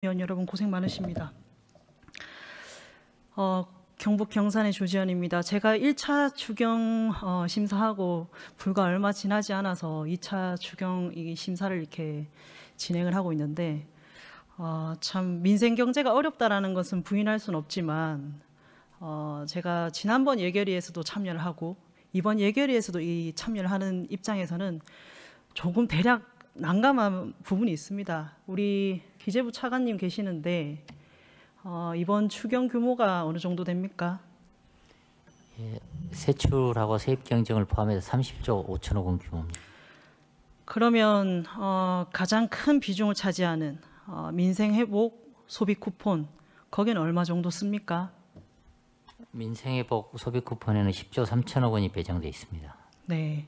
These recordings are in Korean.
의원 여러분 고생 많으십니다. 경북 경산의 조지현입니다. 제가 1차 추경 심사하고 불과 얼마 지나지 않아서 2차 추경 심사를 이렇게 진행을 하고 있는데 참 민생 경제가 어렵다라는 것은 부인할 수는 없지만 제가 지난번 예결위에서도 참여를 하고 이번 예결위에서도 이 참여를 하는 입장에서는 조금 대략 난감한 부분이 있습니다. 우리 기재부 차관님 계시는데 이번 추경 규모가 어느 정도 됩니까? 예, 세출하고 세입 경쟁을 포함해서 30조 5천억 원 규모입니다. 그러면 가장 큰 비중을 차지하는 민생 회복 소비 쿠폰 거기는 얼마 정도 씁니까? 민생 회복 소비 쿠폰에는 10조 3천억 원이 배정돼 있습니다. 네.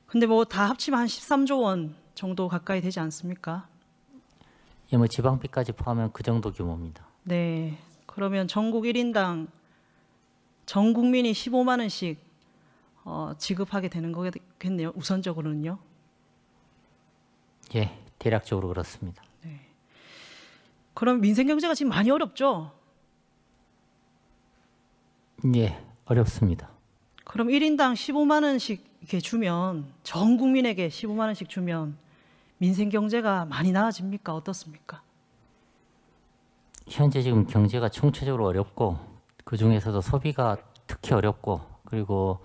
근데 뭐 다 합치면 한 13조 원 정도 가까이 되지 않습니까? 예, 뭐 지방비까지 포함하면 그 정도 규모입니다. 네. 그러면 전국 1인당 전 국민이 15만 원씩 지급하게 되는 거겠네요. 우선적으로는요. 예, 대략적으로 그렇습니다. 네. 그럼 민생 경제가 지금 많이 어렵죠? 예, 어렵습니다. 그럼 1인당 15만 원씩 이렇게 주면 전 국민에게 15만 원씩 주면 민생 경제가 많이 나아집니까? 어떻습니까? 현재 지금 경제가 총체적으로 어렵고 그 중에서도 소비가 특히 어렵고 그리고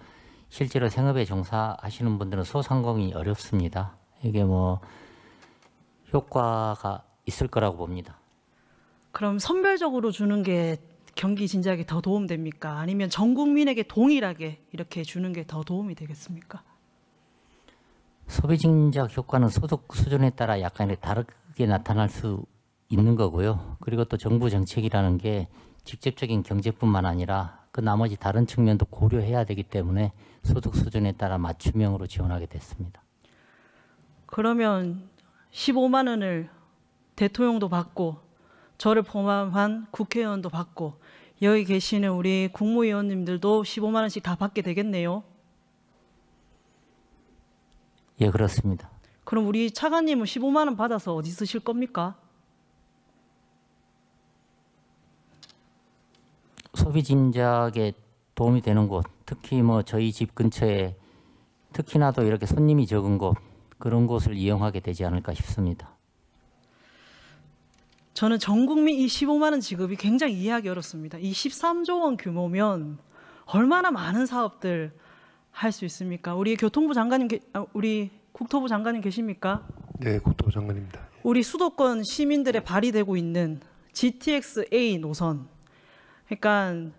실제로 생업에 종사하시는 분들은 소상공인이 어렵습니다. 이게 뭐 효과가 있을 거라고 봅니다. 그럼 선별적으로 주는 게 경기 진작에 더 도움됩니까? 아니면 전 국민에게 동일하게 이렇게 주는 게 더 도움이 되겠습니까? 소비 진작 효과는 소득 수준에 따라 약간 다르게 나타날 수 있는 거고요. 그리고 또 정부 정책이라는 게 직접적인 경제뿐만 아니라 그 나머지 다른 측면도 고려해야 되기 때문에 소득 수준에 따라 맞춤형으로 지원하게 됐습니다. 그러면 15만 원을 대통령도 받고 저를 포함한 국회의원도 받고 여기 계시는 우리 국무위원님들도 15만 원씩 다 받게 되겠네요. 예, 그렇습니다. 그럼 우리 차관님은 15만 원 받아서 어디 쓰실 겁니까? 소비 진작에 도움이 되는 곳, 특히 뭐 저희 집 근처에 특히나도 이렇게 손님이 적은 곳, 그런 곳을 이용하게 되지 않을까 싶습니다. 저는 전 국민 이 15만 원 지급이 굉장히 이해하기 어렵습니다. 이 13조 원 규모면 얼마나 많은 사업들 할 수 있습니까? 우리 교통부 장관님, 우리 국토부 장관님 계십니까? 네, 국토부 장관입니다. 우리 수도권 시민들의 발휘되고 있는 GTX-A 노선, 그러니까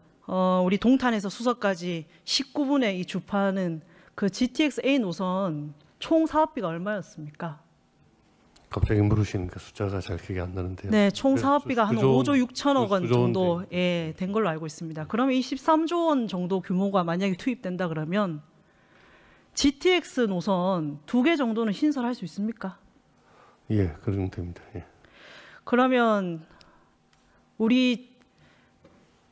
우리 동탄에서 수서까지 19분의 이 주파는 그 GTX-A 노선 총 사업비가 얼마였습니까? 갑자기 물으시니까 숫자가 잘 기억이 안 나는데요. 네, 총 사업비가 한 5조 6천억 원 정도 네. 된 걸로 알고 있습니다. 그러면 이 13조 원 정도 규모가 만약에 투입된다 그러면 GTX 노선 2개 정도는 신설할 수 있습니까? 예, 그 정도 됩니다. 예. 그러면 우리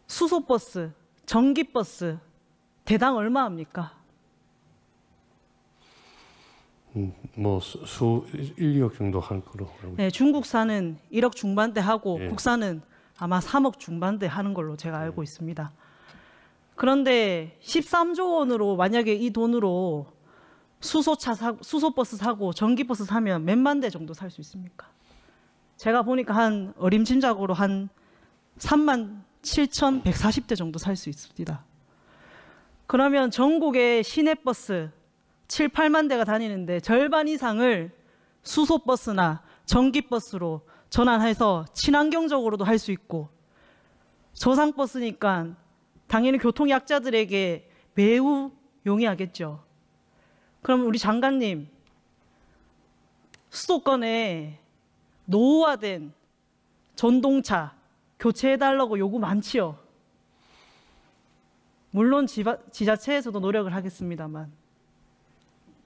수소버스, 전기버스 대당 얼마 합니까? 뭐 수 1, 2억 정도 할 거로 알고 네, 중국산은 1억 중반대 하고 예. 국산은 아마 3억 중반대 하는 걸로 제가 알고 있습니다. 그런데 13조 원으로 만약에 이 돈으로 수소버스 사고 전기버스 사면 몇만 대 정도 살 수 있습니까? 제가 보니까 한 어림짐작으로 한 37,140대 정도 살 수 있습니다. 그러면 전국의 시내버스 7, 8만 대가 다니는데 절반 이상을 수소버스나 전기버스로 전환해서 친환경적으로도 할 수 있고 저상버스니까 당연히 교통약자들에게 매우 용이하겠죠. 그럼 우리 장관님, 수도권에 노후화된 전동차 교체해달라고 요구 많지요. 물론 지자체에서도 노력을 하겠습니다만.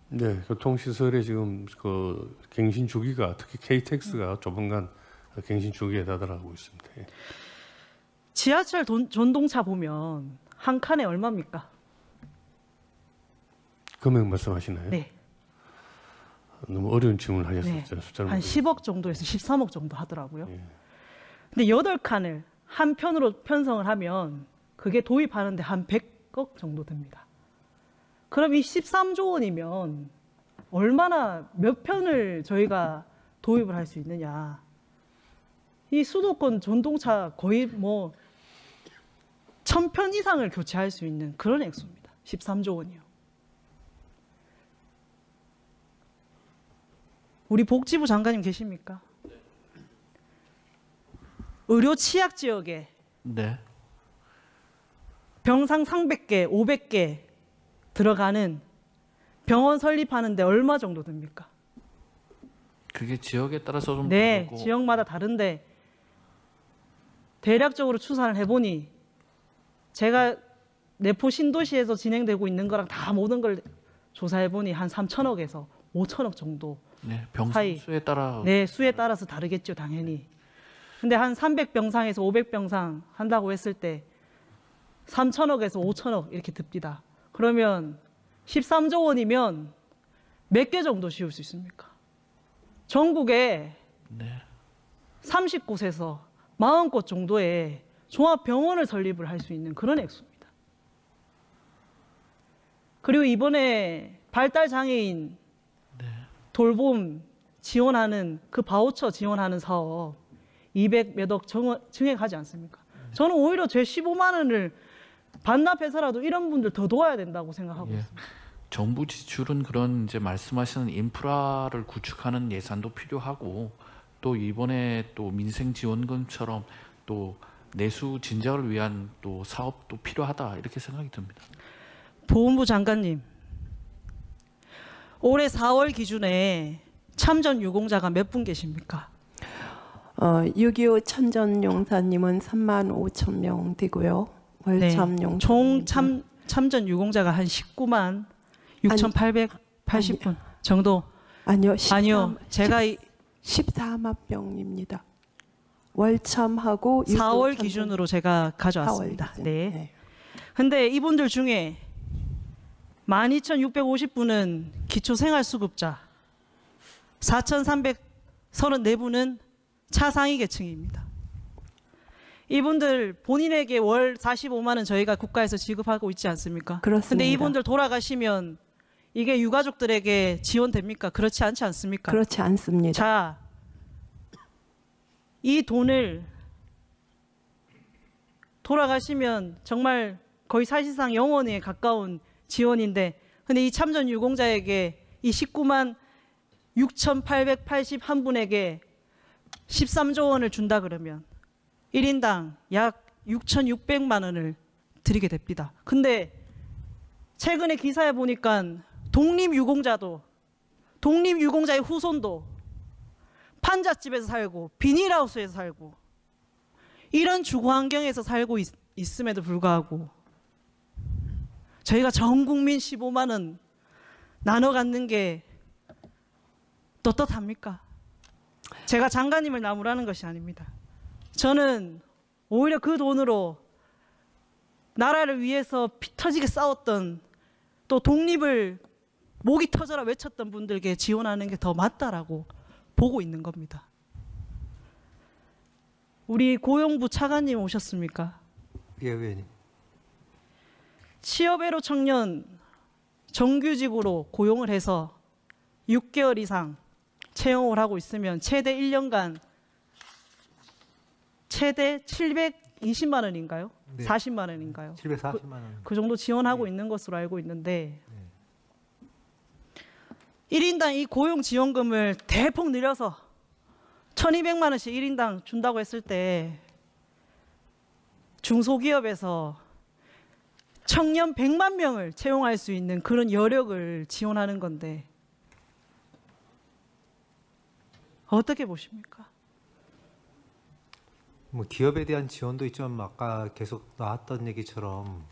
네, 교통시설에 지금 그 갱신 주기가 특히 KTX가 조만간 갱신 주기에 다다르고 있습니다. 예. 지하철 전동차 보면 한 칸에 얼마입니까? 금액 말씀하시나요? 네. 너무 어려운 질문을 하셨었죠. 네. 숫자를 한 모르겠어요. 10억 정도에서 13억 정도 하더라고요. 예. 근데 8칸을 한 편으로 편성을 하면 그게 도입하는데 한 100억 정도 됩니다. 그럼 이 13조 원이면 얼마나 몇 편을 저희가 도입을 할 수 있느냐. 이 수도권 전동차 거의 뭐 1000편 이상을 교체할 수 있는 그런 액수입니다. 13조 원이요. 우리 복지부 장관님 계십니까? 의료 취약 지역에 네. 병상 300개, 500개 들어가는 병원 설립하는데 얼마 정도 듭니까? 그게 지역에 따라서 좀 네, 다르고 지역마다 다른데 대략적으로 추산을 해보니 제가 내포 신도시에서 진행되고 있는 거랑 다 모든 걸 조사해보니 한 3천억에서 5천억 정도. 네, 병상 사이. 수에 따라 네, 수에 따라서 다르겠죠, 당연히. 근데 한 300병상에서 500병상 한다고 했을 때 3천억에서 5천억 이렇게 듭니다. 그러면 13조 원이면 몇 개 정도 지을 수 있습니까? 전국에 네. 30곳에서 40곳 정도의 종합병원을 설립을 할 수 있는 그런 액수입니다. 그리고 이번에 발달장애인 돌봄 지원하는 그 바우처 지원하는 사업 200 몇 억 증액하지 않습니까? 저는 오히려 제 15만 원을 반납해서라도 이런 분들 더 도와야 된다고 생각하고 예. 있습니다. 정부 지출은 그런 이제 말씀하시는 인프라를 구축하는 예산도 필요하고 또 이번에 또 민생 지원금처럼 또 내수 진작을 위한 또 사업도 필요하다 이렇게 생각이 듭니다. 보훈부 장관님, 올해 4월 기준에 참전 유공자가 몇 분 계십니까? 6.25 천전용사님은 35,000명 되고요. 월참 용사 총 참전 유공자가 한 19만 6,880분 정도. 아니요. 아니요, 제가 14만 명입니다. 월참하고 4월 기준으로 제가 가져왔습니다. 4월 기준. 네. 근데 이분들 중에 12,650분은 기초생활수급자, 4,334분은 차상위 계층입니다. 이분들 본인에게 월 45만 원 저희가 국가에서 지급하고 있지 않습니까? 그렇습니다. 근데 이분들 돌아가시면 이게 유가족들에게 지원됩니까? 그렇지 않지 않습니까? 그렇지 않습니다. 자, 이 돈을 돌아가시면 정말 거의 사실상 영원에 가까운 지원인데, 근데 이 참전 유공자에게 이 19만 6,881분에게 13조 원을 준다 그러면 1인당 약 6,600만 원을 드리게 됩니다. 근데 최근에 기사에 보니까 독립유공자의 후손도 판잣집에서 살고 비닐하우스에서 살고 이런 주거 환경에서 살고 있음에도 불구하고 저희가 전 국민 15만 원 나눠 갖는 게 떳떳합니까? 제가 장관님을 나무라는 것이 아닙니다. 저는 오히려 그 돈으로 나라를 위해서 피 터지게 싸웠던, 또 독립을 목이 터져라 외쳤던 분들께 지원하는 게 더 맞다라고 보고 있는 겁니다. 우리 고용부 차관님 오셨습니까? 예, 의원님. 취업애로 청년 정규직으로 고용을 해서 6개월 이상 채용을 하고 있으면 최대 1년간 최대 720만 원인가요? 네. 40만 원인가요? 740만 원. 그 정도 지원하고 있는 것으로 알고 있는데 1인당 이 고용지원금을 대폭 늘려서 1,200만 원씩 1인당 준다고 했을 때 중소기업에서 청년 100만 명을 채용할 수 있는 그런 여력을 지원하는 건데 어떻게 보십니까? 뭐 기업에 대한 지원도 있지만 아까 계속 나왔던 얘기처럼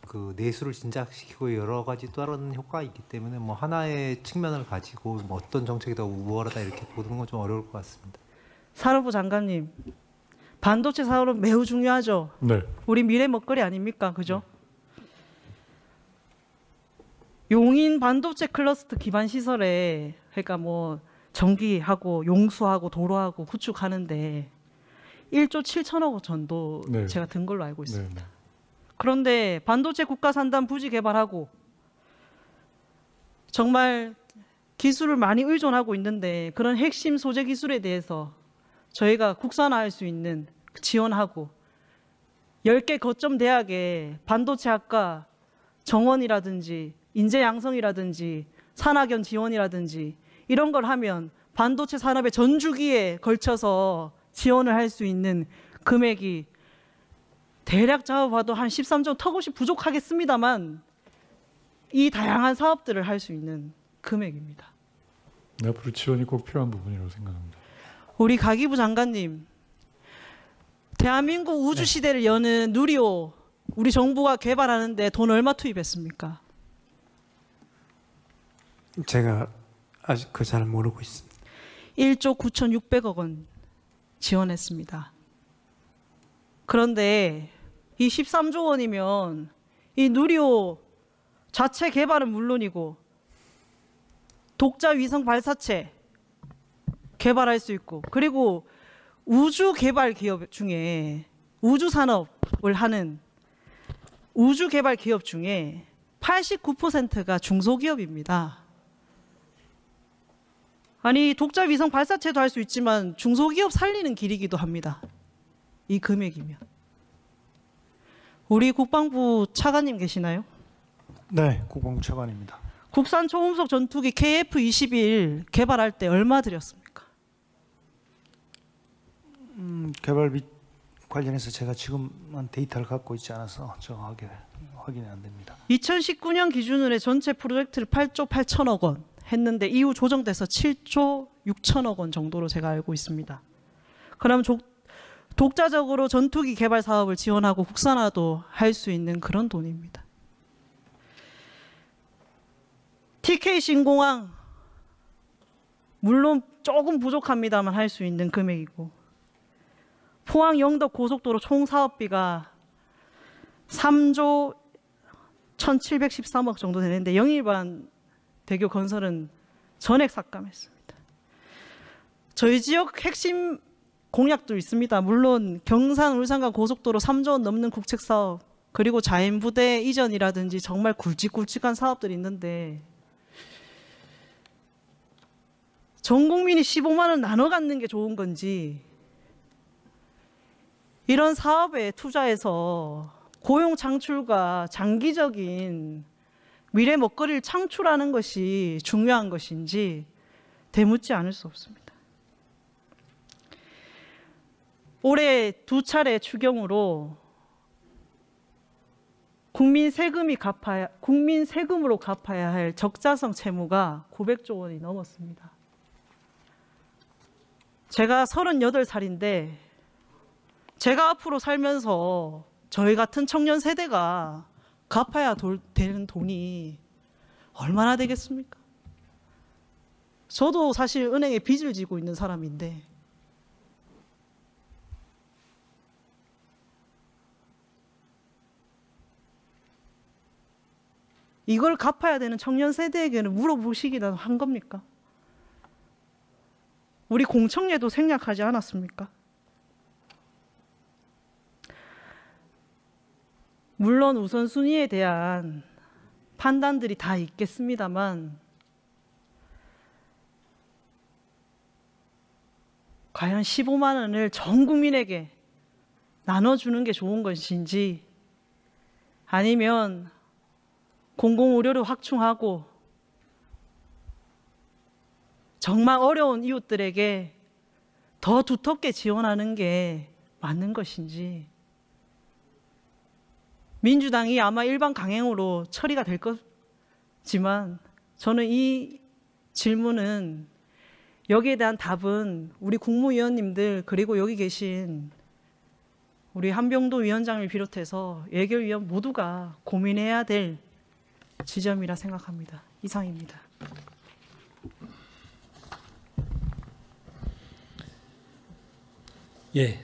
그 내수를 진작시키고 여러 가지 다른 효과가 있기 때문에 뭐 하나의 측면을 가지고 뭐 어떤 정책이 더 우월하다 이렇게 보는 건 좀 어려울 것 같습니다. 산업부 장관님, 반도체 사업은 매우 중요하죠. 네. 우리 미래 먹거리 아닙니까? 그죠? 용인 반도체 클러스터 기반 시설에 그러니까 뭐 전기하고 용수하고 도로하고 구축하는데 1조 7천억 원 정도 네. 제가 든 걸로 알고 있습니다. 네. 그런데 반도체 국가산단 부지 개발하고 정말 기술을 많이 의존하고 있는데 그런 핵심 소재 기술에 대해서 저희가 국산화할 수 있는 지원하고 10개 거점 대학에 반도체학과 정원이라든지 인재 양성이라든지 산학연 지원이라든지 이런 걸 하면 반도체 산업의 전 주기에 걸쳐서 지원을 할 수 있는 금액이 대략 잡아봐도 한 13조 턱없이 부족하겠습니다만 이 다양한 사업들을 할 수 있는 금액입니다. 네, 앞으로 지원이 꼭 필요한 부분이라고 생각합니다. 우리 가기부 장관님, 대한민국 우주 시대를 여는 누리호 우리 정부가 개발하는데 돈 얼마 투입했습니까? 제가 아직 그 잘 모르고 있습니다. 1조 9,600억 원 지원했습니다. 그런데 이 13조 원이면 이 누리호 자체 개발은 물론이고 독자 위성 발사체 개발할 수 있고 그리고 우주 개발 기업 중에 우주 산업을 하는 우주 개발 기업 중에 89%가 중소기업입니다. 아니 독자 위성 발사체도 할 수 있지만 중소기업 살리는 길이기도 합니다. 이 금액이면. 우리 국방부 차관님 계시나요? 네, 국방부 차관입니다. 국산 초음속 전투기 KF-21 개발할 때 얼마 들였습니까? 개발비 관련해서 제가 지금은 데이터를 갖고 있지 않아서 정확하게 확인이 안 됩니다. 2019년 기준으로 해 전체 프로젝트를 8조 8천억 원 했는데 이후 조정돼서 7조 6천억 원 정도로 제가 알고 있습니다. 그럼 독자적으로 전투기 개발 사업을 지원하고 국산화도 할 수 있는 그런 돈입니다. TK 신공항 물론 조금 부족합니다만 할 수 있는 금액이고 포항 영덕 고속도로 총 사업비가 3조 1,713억 정도 되는데 영일반 대교 건설은 전액 삭감했습니다. 저희 지역 핵심 공약도 있습니다. 물론 경산 울산간 고속도로 3조 원 넘는 국책 사업 그리고 자연부대 이전이라든지 정말 굵직굵직한 사업들이 있는데 전 국민이 15만 원 나눠 갖는 게 좋은 건지 이런 사업에 투자해서 고용 창출과 장기적인 미래 먹거리를 창출하는 것이 중요한 것인지 되묻지 않을 수 없습니다. 올해 2차례 추경으로 국민 세금으로 갚아야 할 적자성 채무가 900조 원이 넘었습니다. 제가 38살인데 제가 앞으로 살면서 저희 같은 청년 세대가 갚아야 되는 돈이 얼마나 되겠습니까? 저도 사실 은행에 빚을 지고 있는 사람인데 이걸 갚아야 되는 청년 세대에게는 물어보시기나 한 겁니까? 우리 공청회도 생략하지 않았습니까? 물론 우선순위에 대한 판단들이 다 있겠습니다만 과연 15만 원을 전 국민에게 나눠주는 게 좋은 것인지 아니면 공공의료를 확충하고 정말 어려운 이웃들에게 더 두텁게 지원하는 게 맞는 것인지 민주당이 아마 일반 강행으로 처리가 될 거지만 저는 이 질문은 여기에 대한 답은 우리 국무위원님들 그리고 여기 계신 우리 한병도 위원장을 비롯해서 예결위원 모두가 고민해야 될 지점이라 생각합니다. 이상입니다. 예.